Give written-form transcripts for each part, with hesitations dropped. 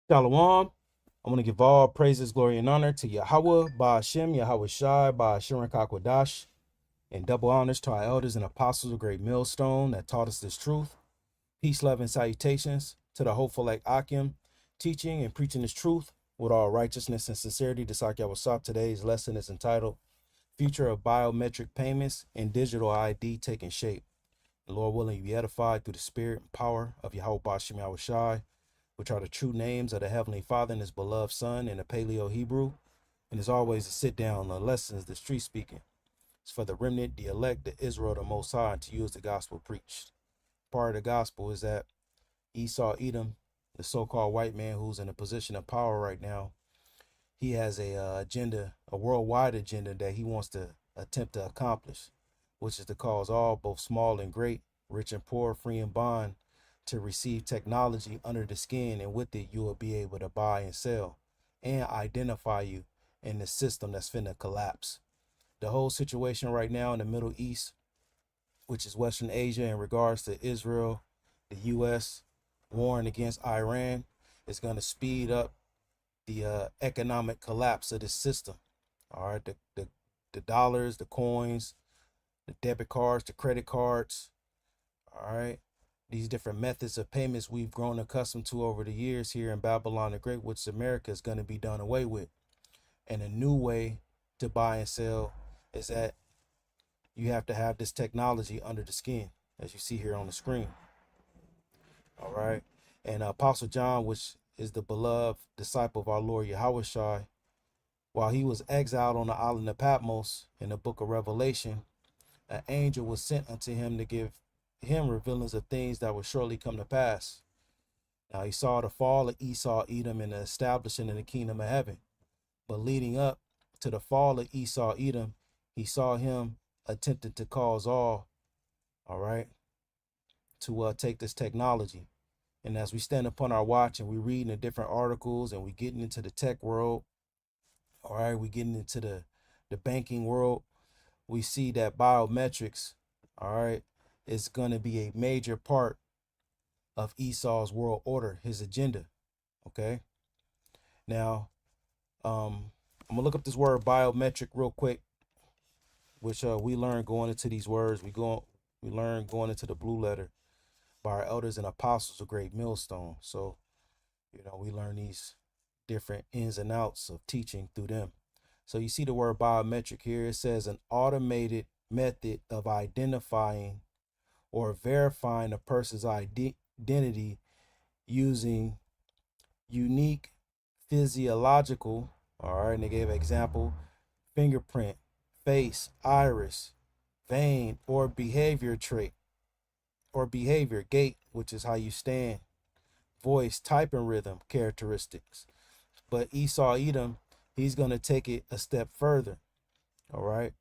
Shalom. I want to give all praises, glory, and honor to Yahweh, Ba'ashem, Yahweh Shai, Ba'ashem Kakwadash, and double honors to our elders and apostles of Great Millstone that taught us this truth. Peace, love, and salutations to the hopeful like Akim, teaching and preaching this truth with all righteousness and sincerity. Disciple Yahweh. Today's lesson is entitled Future of Biometric Payments and Digital ID Taking Shape. The Lord willing, you be edified through the spirit and power of Yahweh Ba'ashem, Yahweh Shai, which are the true names of the Heavenly Father and his beloved Son in the Paleo Hebrew. And as always, to sit down, the lessons, the street speaking. It's for the remnant, the elect, the Israel, the Most High, and to you as the gospel preached. Part of the gospel is that Esau Edom, the so-called white man who's in a position of power right now, he has a agenda, a worldwide agenda that he wants to attempt to accomplish, which is to cause all, both small and great, rich and poor, free and bond, to receive technology under the skin, and with it you will be able to buy and sell and identify you in the system that's finna collapse. The whole situation right now in the Middle East, which is Western Asia, in regards to Israel, the US warring against Iran, is going to speed up the economic collapse of this system. All right, the dollars, the coins, the debit cards, the credit cards, all right, these different methods of payments we've grown accustomed to over the years here in Babylon the Great, which America, is going to be done away with. And a new way to buy and sell is that you have to have this technology under the skin, as you see here on the screen. All right. And Apostle John, which is the beloved disciple of our Lord Yahweh Shai, while he was exiled on the island of Patmos in the book of Revelation, an angel was sent unto him to give him revealings of things that would shortly come to pass. Now he saw the fall of Esau, Edom, and the establishing in the kingdom of heaven. But leading up to the fall of Esau, Edom, he saw him attempting to cause all right, to take this technology. And as we stand upon our watch and we read the different articles and we getting into the tech world, all right, we getting into the banking world, we see that biometrics, all right, is going to be a major part of Esau's world order, his agenda. Okay. Now, I'm gonna look up this word biometric real quick, which we learned going into these words. We learn going into the blue letter by our elders and apostles of Great Millstone. So, we learn these different ins and outs of teaching through them. So you see the word biometric here. It says an automated method of identifying or verifying a person's identity using unique physiological, all right, and they gave an example, fingerprint, face, iris, vein, or behavior trait, or behavior, gait, which is how you stand, voice, typing rhythm, characteristics. But Esau Edom, he's going to take it a step further, all right,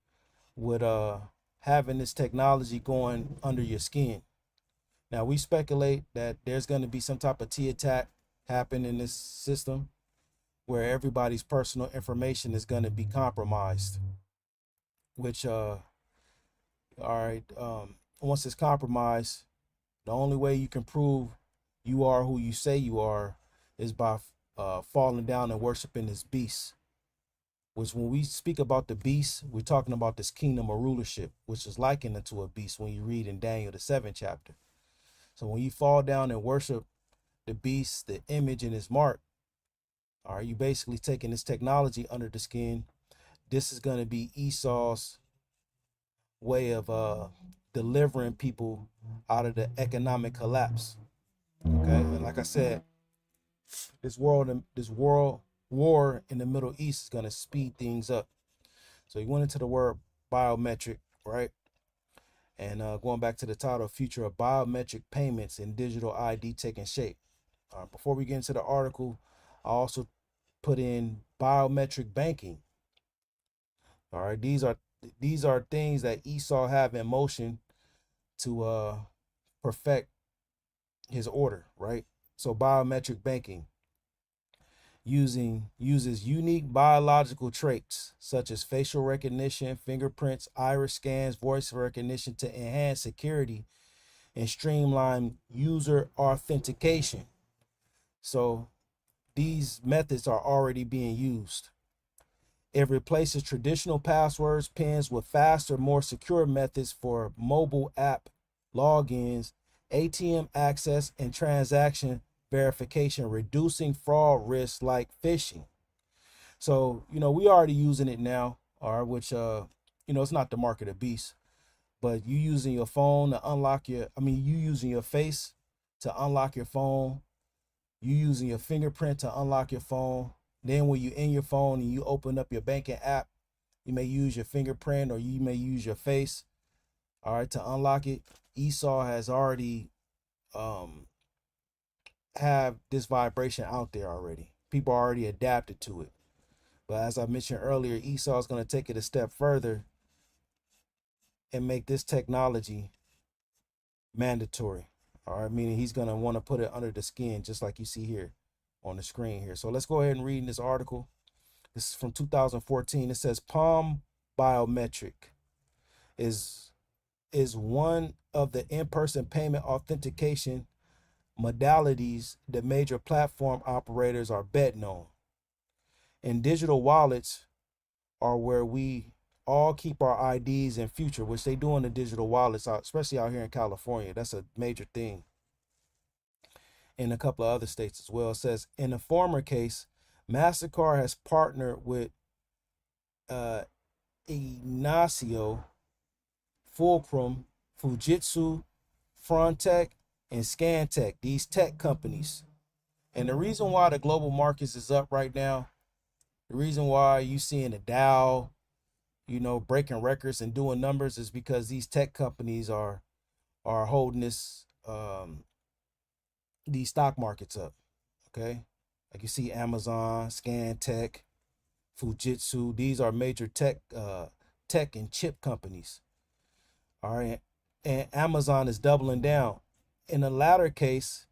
with having this technology going under your skin. Now, we speculate that there's going to be some type of T attack happen in this system where everybody's personal information is going to be compromised, which, all right, once it's compromised, the only way you can prove you are who you say you are is by falling down and worshiping this beast. Which, when we speak about the beast, we're talking about this kingdom of rulership, which is likened unto a beast when you read in Daniel the 7th chapter. So when you fall down and worship the beast, the image and his mark, all right, you basically taking this technology under the skin. This is going to be Esau's way of delivering people out of the economic collapse. Okay, and like I said, this world war in the Middle East is going to speed things up. So he went into the word biometric, right? And going back to the title, Future of Biometric Payments and Digital ID Taking Shape. Before we get into the article, I also put in biometric banking. All right, these are things that Esau have in motion to perfect his order, right? So biometric banking uses unique biological traits such as facial recognition, fingerprints, iris scans, voice recognition to enhance security and streamline user authentication. So these methods are already being used. It replaces traditional passwords, pins with faster, more secure methods for mobile app logins, ATM access, and transaction verification, reducing fraud risks like phishing. So, we already using it now, all right, which, it's not the mark of the beast, but you using your phone to unlock you using your face to unlock your phone, you using your fingerprint to unlock your phone. Then when you in your phone and you open up your banking app, you may use your fingerprint or you may use your face, all right, to unlock it. Esau has already have this vibration out there already. People are already adapted to it. But as I mentioned earlier, Esau is going to take it a step further and make this technology mandatory. All right, meaning he's going to want to put it under the skin, just like you see here on the screen here. So let's go ahead and read in this article. This is from 2014. It says Palm Biometric is one of the in-person payment authentication modalities that major platform operators are betting on. And digital wallets are where we all keep our IDs in future, which they do in the digital wallets, especially out here in California. That's a major thing. In a couple of other states as well. It says in the former case, MasterCard has partnered with Ignacio, Fulcrum, Fujitsu, Frontech, and Scantech, these tech companies. And the reason why the global markets is up right now, the reason why you seeing the Dow, breaking records and doing numbers is because these tech companies are holding these stock markets up. Okay. Like you see Amazon, Scantech, Fujitsu, these are major tech and chip companies. All right. And Amazon is doubling down. In the latter case,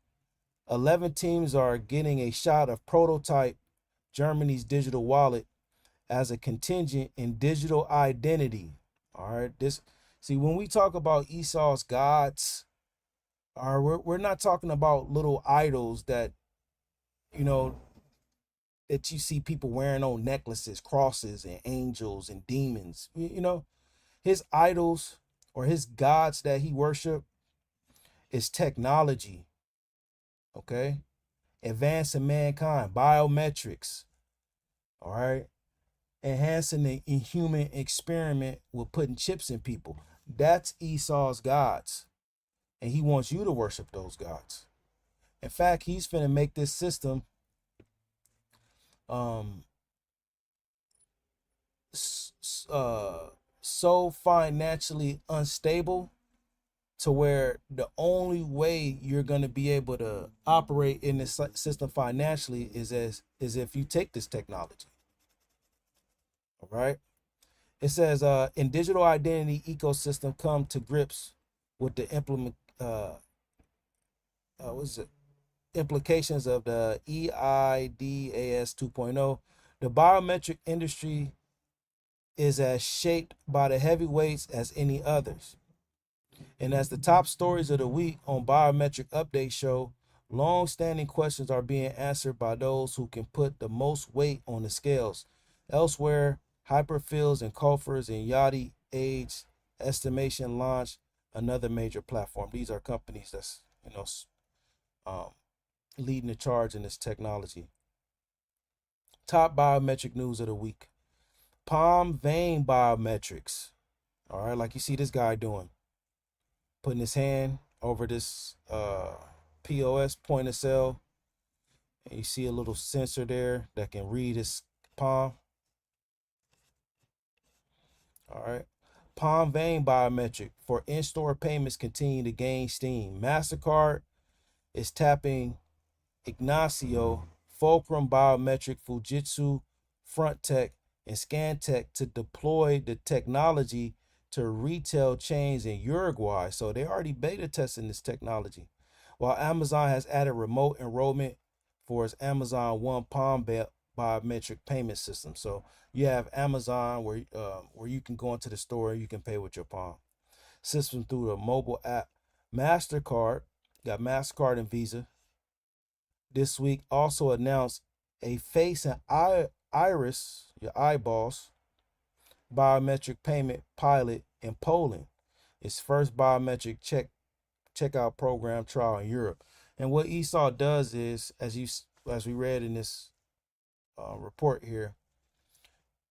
11 teams are getting a shot of prototype Germany's digital wallet as a contingent in digital identity. All right. When we talk about Esau's gods, we're not talking about little idols that, that you see people wearing on necklaces, crosses, and angels and demons. His idols or his gods that he worshiped is technology. Okay. Advancing mankind, biometrics. All right. Enhancing the human experiment with putting chips in people. That's Esau's gods. And he wants you to worship those gods. In fact, he's finna make this system so financially unstable to where the only way you're going to be able to operate in this system financially is if you take this technology. All right. It says in digital identity ecosystem come to grips with the implications of the EIDAS 2.0. The biometric industry is as shaped by the heavyweights as any others. And as the top stories of the week on Biometric Update show, long-standing questions are being answered by those who can put the most weight on the scales. Elsewhere, Hyperfields and Culfers and Yachty Age Estimation launched another major platform. These are companies that's leading the charge in this technology. Top biometric news of the week. Palm vein biometrics. All right, like you see this guy doing. Putting his hand over this POS point of sale. And you see a little sensor there that can read his palm. All right. Palm vein biometric for in-store payments continue to gain steam. MasterCard is tapping Ignacio, Fulcrum Biometric, Fujitsu, Frontech, and Scantech to deploy the technology to retail chains in Uruguay. So they're already beta testing this technology. While Amazon has added remote enrollment for its Amazon One Palm biometric payment system. So you have Amazon where you can go into the store and you can pay with your palm. System through the mobile app. MasterCard, got MasterCard and Visa, this week also announced a face and iris, your eyeballs, biometric payment pilot in Poland. Its first biometric checkout program trial in Europe. And what Esau does is, as we read in this report here,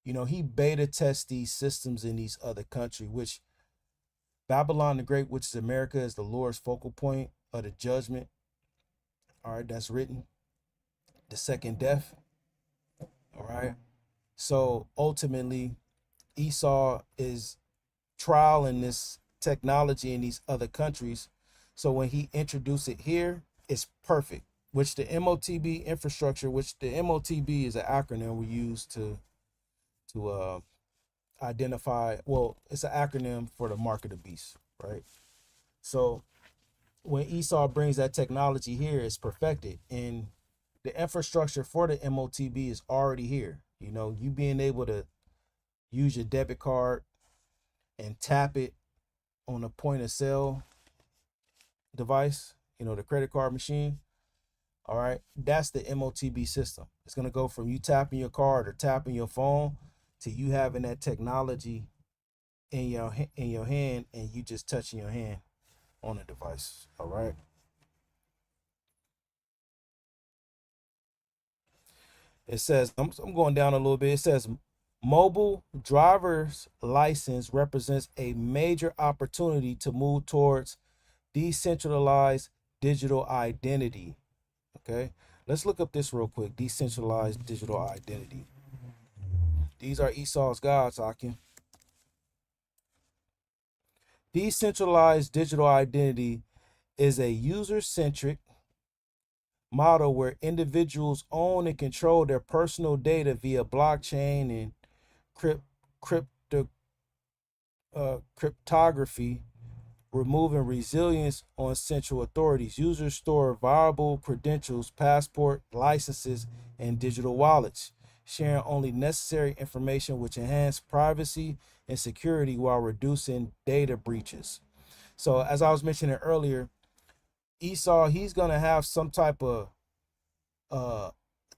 he beta tests these systems in these other countries, which Babylon the Great, which is America, is the Lord's focal point of the judgment. All right, that's written. The second death. All right. So ultimately, Esau is trialing this technology in these other countries. So when he introduced it here, it's perfect. Which the MOTB infrastructure, which the MOTB is an acronym we use to identify. Well, it's an acronym for the mark of the beast, right? So when Esau brings that technology here, it's perfected, and the infrastructure for the MOTB is already here. You being able to use your debit card and tap it on a point of sale device, the credit card machine. All right, that's the MOTB system. It's going to go from you tapping your card or tapping your phone to you having that technology in your hand and you just touching your hand on the device. All right. It says, I'm going down a little bit. It says, mobile driver's license represents a major opportunity to move towards decentralized digital identity. Okay, let's look up this real quick. Decentralized digital identity. These are Esau's gods, Akin. Decentralized digital identity is a user-centric model where individuals own and control their personal data via blockchain and cryptography, removing resilience on central authorities. Users store viable credentials, passport, licenses, and digital wallets, sharing only necessary information which enhance privacy and security while reducing data breaches. So as I was mentioning earlier, Esau, he's going to have some type of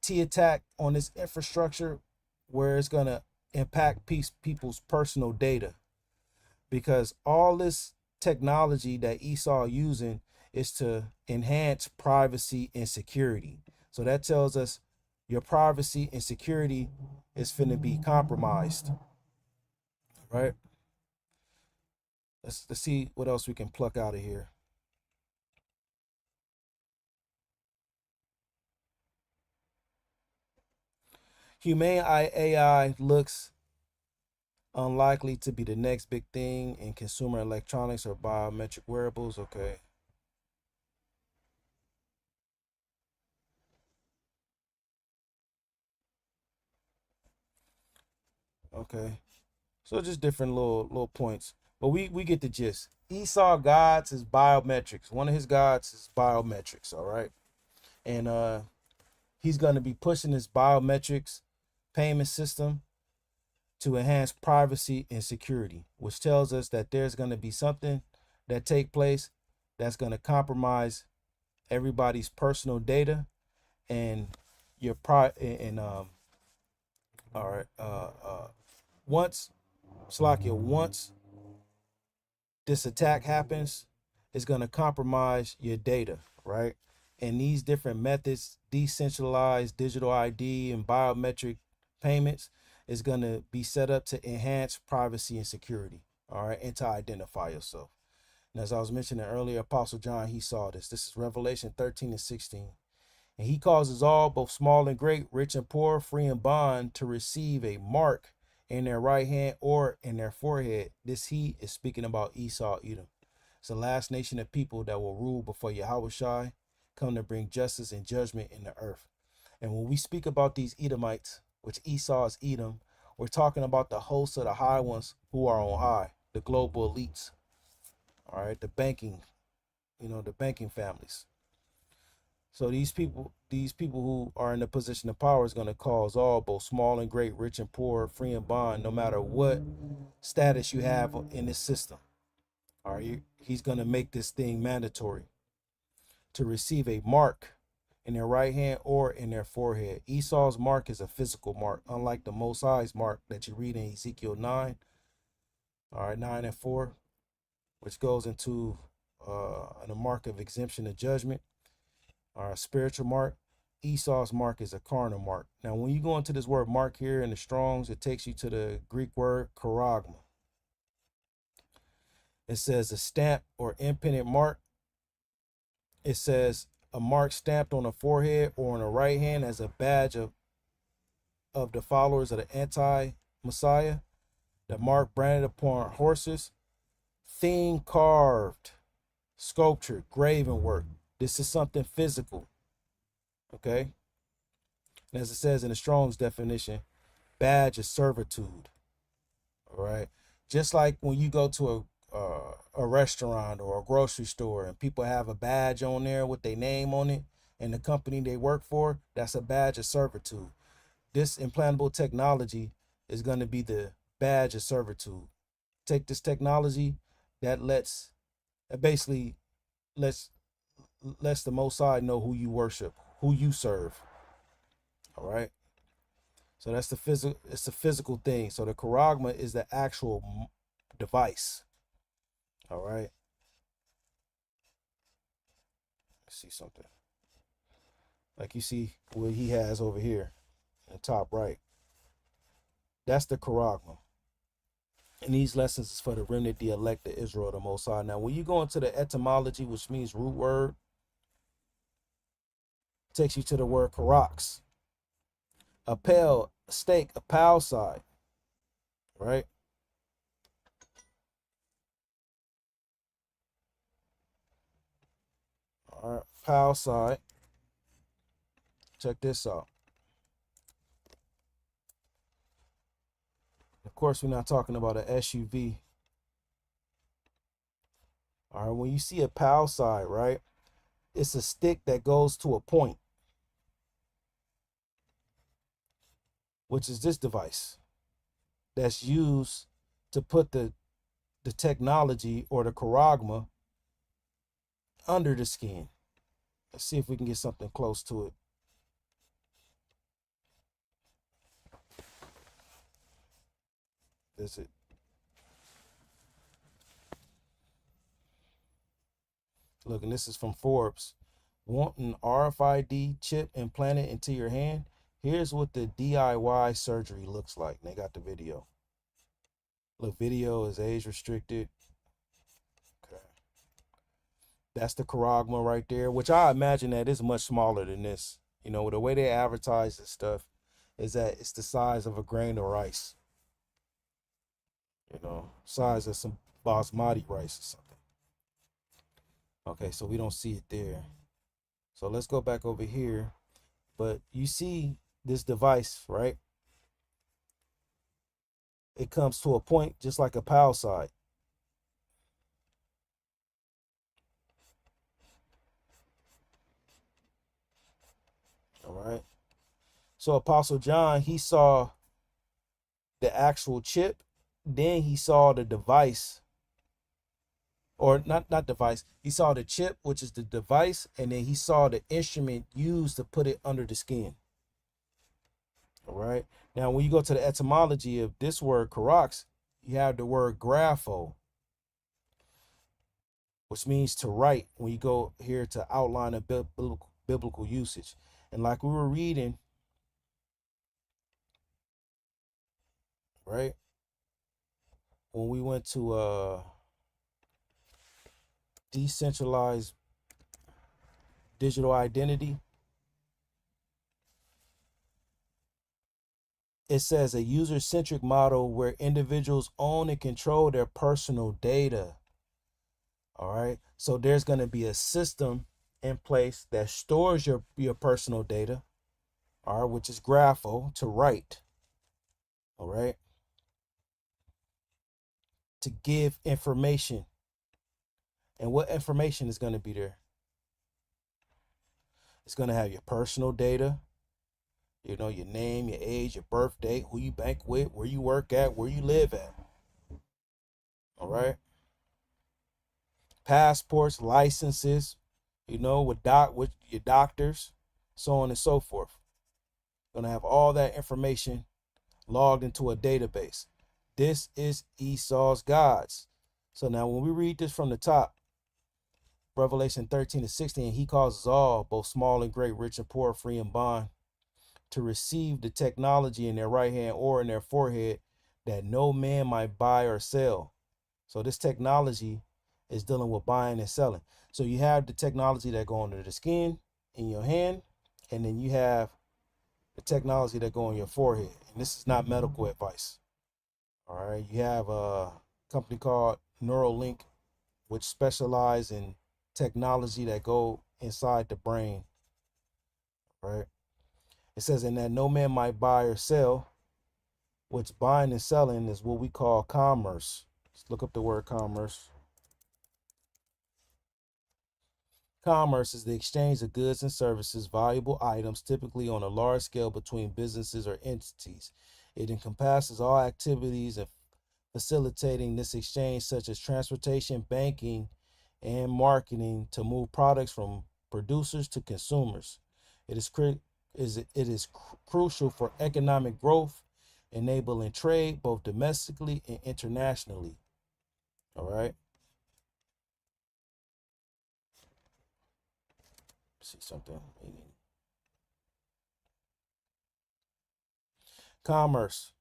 T attack on this infrastructure where it's going to impact people's personal data, because all this technology that Esau using is to enhance privacy and security. So that tells us your privacy and security is finna be compromised, right? Let's see what else we can pluck out of here. Humane AI looks unlikely to be the next big thing in consumer electronics or biometric wearables. Okay. Okay. So just different little points. But we get the gist. Esau gods is biometrics. One of his gods is biometrics, all right? And he's gonna be pushing this biometrics payment system to enhance privacy and security, which tells us that there's gonna be something that take place that's gonna compromise everybody's personal data and your all right, once once this attack happens, it's going to compromise your data, right? And these different methods, decentralized digital ID and biometric payments, is going to be set up to enhance privacy and security, all right, and to identify yourself. And as I was mentioning earlier, Apostle John, he saw this. This is Revelation 13 and 16. And he causes all, both small and great, rich and poor, free and bond, to receive a mark in their right hand or in their forehead. This he is speaking about Esau, Edom. It's the last nation of people that will rule before Yahweh Shai, come to bring justice and judgment in the earth. And when we speak about these Edomites, which Esau is Edom, we're talking about the hosts of the high ones who are on high, the global elites. All right, the banking families. So these people who are in the position of power is going to cause all, both small and great, rich and poor, free and bond, no matter what status you have in this system. All right, he's going to make this thing mandatory to receive a mark in their right hand or in their forehead. Esau's mark is a physical mark, unlike the Most High's mark that you read in Ezekiel 9, all right, 9 and 4, which goes into the mark of exemption of judgment, all right, spiritual mark. Esau's mark is a carnal mark. Now, when you go into this word mark here in the Strongs, it takes you to the Greek word charagma. It says a stamp or independent mark. It says a mark stamped on the forehead or on the right hand as a badge of the followers of the anti-Messiah. The mark branded upon horses. Thing carved, sculptured, graven work. This is something physical. Okay? And as it says in the Strong's definition, badge of servitude. All right? Just like when you go to a restaurant or a grocery store and people have a badge on there with their name on it and the company they work for, that's a badge of servitude. This implantable technology is going to be the badge of servitude. Take this technology that basically lets the Most High know who you worship, who you serve. All right. So that's the physical. It's a physical thing. So the charagma is the actual device. All right. Let's see something. Like you see what he has over here in the top right. That's the charagma. And these lessons is for the remnant, the elect of Israel, the Most High. Now, when you go into the etymology, which means root word, takes you to the word karax. A pale, a stake, a pal side, right? All right, pal side. Check this out. Of course, we're not talking about an SUV. All right, when you see a pal side, right? It's a stick that goes to a point, which is this device that's used to put the technology or the charagma under the skin. Let's see if we can get something close to it. Is it? Look, and this is from Forbes. Want an RFID chip implanted into your hand? Here's what the DIY surgery looks like. And they got the video. Look, video is age restricted. Okay. That's the charagma right there, which I imagine that is much smaller than this. You know, the way they advertise this stuff is that it's the size of a grain of rice. You know, size of some basmati rice or something. Okay, so we don't see it there. So let's go back over here. But you see this device, right? It comes to a point just like a pal side. All right. So Apostle John, he saw the actual chip, then he saw the device, or not device. He saw the chip, which is the device, and then he saw the instrument used to put it under the skin. All right. Now, when you go to the etymology of this word karax, you have the word grapho, which means to write. When you go here to outline a biblical usage, and like we were reading, right, when we went to decentralized digital identity, it says a user-centric model where individuals own and control their personal data. All right. So there's going to be a system in place that stores your personal data, all right, which is grapho, to write. All right. To give information. And what information is going to be there? It's going to have your personal data, you know, your name, your age, your birth date, who you bank with, where you work at, where you live at. All right. Passports, licenses, you know, with your doctors, so on and so forth. Going to have all that information logged into a database. This is Esau's gods. So now when we read this from the top, Revelation 13-16, he causes all, both small and great, rich and poor, free and bond, to receive the technology in their right hand or in their forehead, that no man might buy or sell. So this technology is dealing with buying and selling. So you have the technology that go under the skin in your hand, and then you have the technology that go on your forehead. And this is not medical advice. All right. You have a company called Neuralink, which specialize in technology that go inside the brain. Right. It says, and that no man might buy or sell, which buying and selling is what we call commerce. Let's look up the word commerce. Commerce is the exchange of goods and services, valuable items, typically on a large scale between businesses or entities. It encompasses all activities of facilitating this exchange, such as transportation, banking, and marketing, to move products from producers to consumers. It is crucial for economic growth, enabling trade both domestically and internationally. All right. Let's see something. Commerce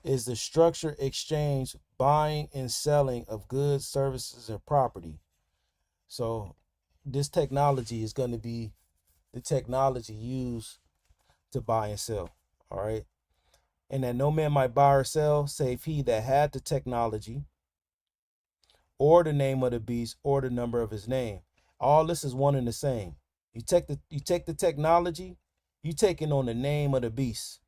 is the structured exchange, buying and selling of goods, services, and property. So this technology is going to be the technology used to buy and sell. All right. And that no man might buy or sell save he that had the technology, or the name of the beast, or the number of his name. All this is one and the same. You take the technology, you taking on the name of the beast.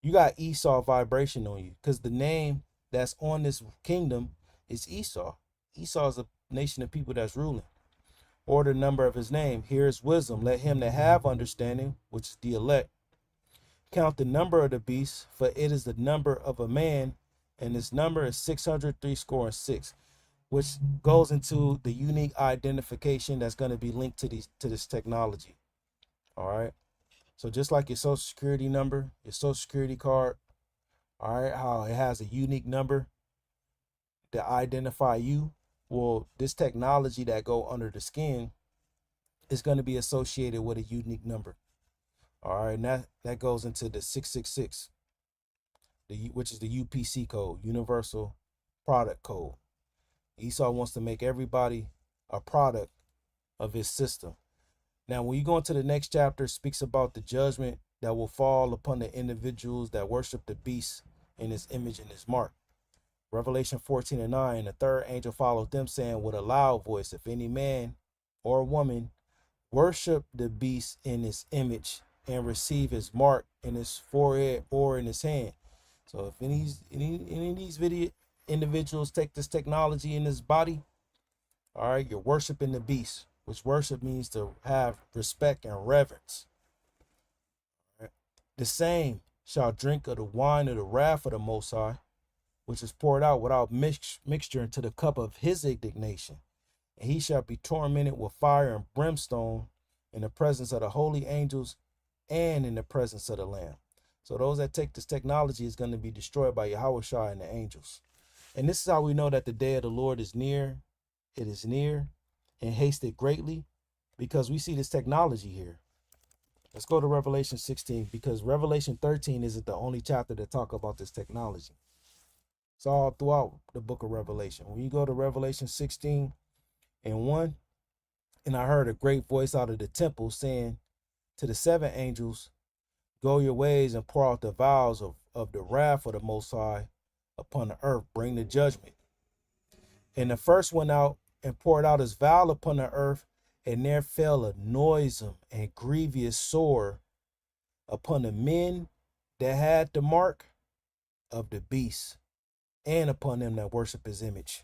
You got Esau vibration on you, because the name that's on this kingdom is Esau. Esau is a nation of people that's ruling. Or the number of his name. Here is wisdom. Let him that have understanding, which is the elect, count the number of the beast, for it is the number of a man, and his number is 603 score and 6, which goes into the unique identification that's going to be linked to this technology. All right. So just like your social security number, your social security card, all right, how it has a unique number to identify you. Well, this technology that go under the skin is going to be associated with a unique number. All right, and that goes into the 666, which is the UPC code, Universal Product Code. Esau wants to make everybody a product of his system. Now, when you go into the next chapter, it speaks about the judgment that will fall upon the individuals that worship the beast in his image and his mark. Revelation 14:9, the third angel followed them, saying with a loud voice, if any man or woman worship the beast in his image and receive his mark in his forehead or in his hand. So if any of these individuals take this technology in his body, all right, you're worshiping the beast, which worship means to have respect and reverence. All right. The same shall drink of the wine of the wrath of the Most High, which is poured out without mixture into the cup of his indignation. And he shall be tormented with fire and brimstone in the presence of the holy angels and in the presence of the Lamb. So those that take this technology is going to be destroyed by Yahushua and the angels. And this is how we know that the day of the Lord is near. It is near and hasted greatly, because we see this technology here. Let's go to Revelation 16, because Revelation 13 isn't the only chapter that talk about this technology. It's all throughout the book of Revelation. When you go to Revelation 16:1, and I heard a great voice out of the temple saying to the seven angels, go your ways and pour out the vials of the wrath of the Most High upon the earth. Bring the judgment. And the first went out and poured out his vial upon the earth, and there fell a noisome and grievous sore upon the men that had the mark of the beast, and upon them that worship his image.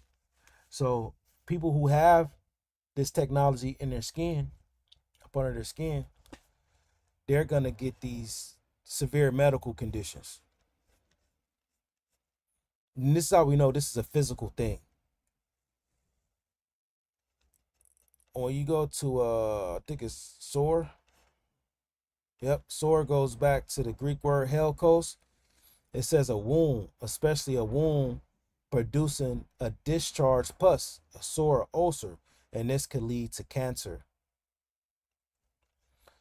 So people who have this technology in their skin, up under their skin, they're going to get these severe medical conditions. And this is how we know this is a physical thing. When you go to, I think it's sore. Yep, sore goes back to the Greek word helkos. It says a wound, especially a wound producing a discharged pus, a sore ulcer, and this could lead to cancer.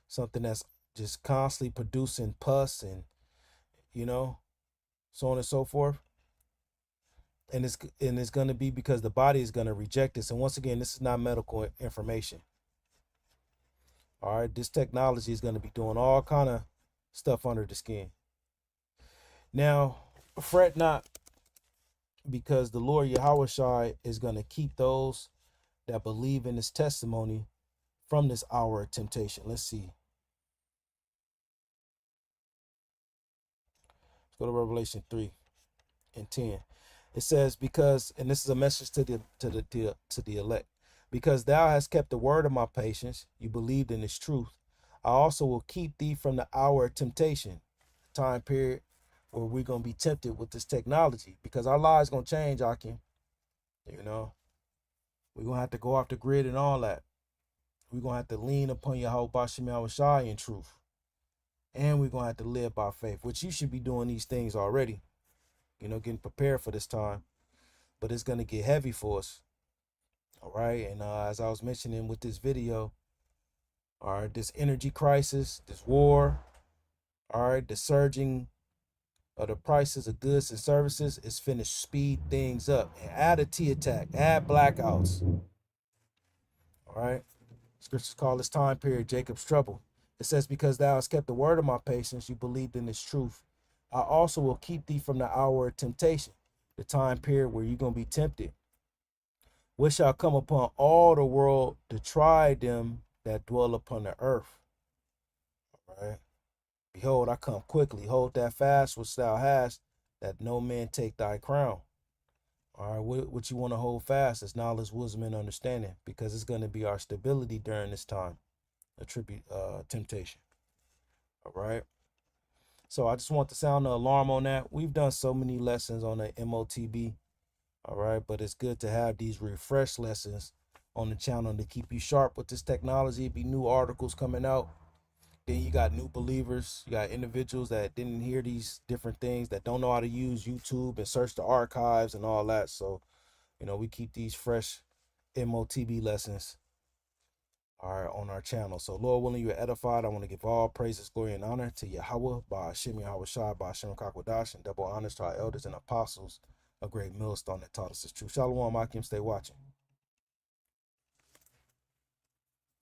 Something that's just constantly producing pus and, you know, so on and so forth. And it's going to be because the body is going to reject this. And once again, this is not medical information. All right, this technology is going to be doing all kind of stuff under the skin. Now, fret not, because the Lord Yahweh Shai is going to keep those that believe in his testimony from this hour of temptation. Let's see. Let's go to Revelation 3 and 10. It says, because, and this is a message to the elect, because thou hast kept the word of my patience, you believed in its truth, I also will keep thee from the hour of temptation, time period where we're going to be tempted with this technology, because our lives going to change, Akim. You know, we're going to have to go off the grid and all that. We're going to have to lean upon Yahweh Bashim Yahweh Shai in truth. And we're going to have to live by faith, which you should be doing these things already, you know, getting prepared for this time. But it's going to get heavy for us. All right. And as I was mentioning with this video, all right, this energy crisis, this war, all right, the surging of the prices of goods and services is finna speed things up. And add a T attack, add blackouts. All right. Scriptures call this time period Jacob's trouble. It says, because thou hast kept the word of my patience, you believed in its truth. I also will keep thee from the hour of temptation, the time period where you're going to be tempted, which shall come upon all the world to try them that dwell upon the earth. All right. Behold, I come quickly. Hold that fast which thou hast, that no man take thy crown. All right. What you want to hold fast is knowledge, wisdom, and understanding, because it's going to be our stability during this time. Attribute temptation. All right. So I just want to sound the alarm on that. We've done so many lessons on the MOTB. All right, but it's good to have these refresh lessons on the channel to keep you sharp with this technology. Be new articles coming out. Then you got new believers. You got individuals that didn't hear these different things, that don't know how to use YouTube and search the archives and all that. So, you know, we keep these fresh MOTB lessons, all right, on our channel. So Lord willing, you are edified. I want to give all praises, glory, and honor to Yahweh, by Hashem Yahweh Shai, by Hashem Kakwadash, and double honors to our elders and apostles, a great millstone that taught us the truth. Shalom, Akim, stay watching.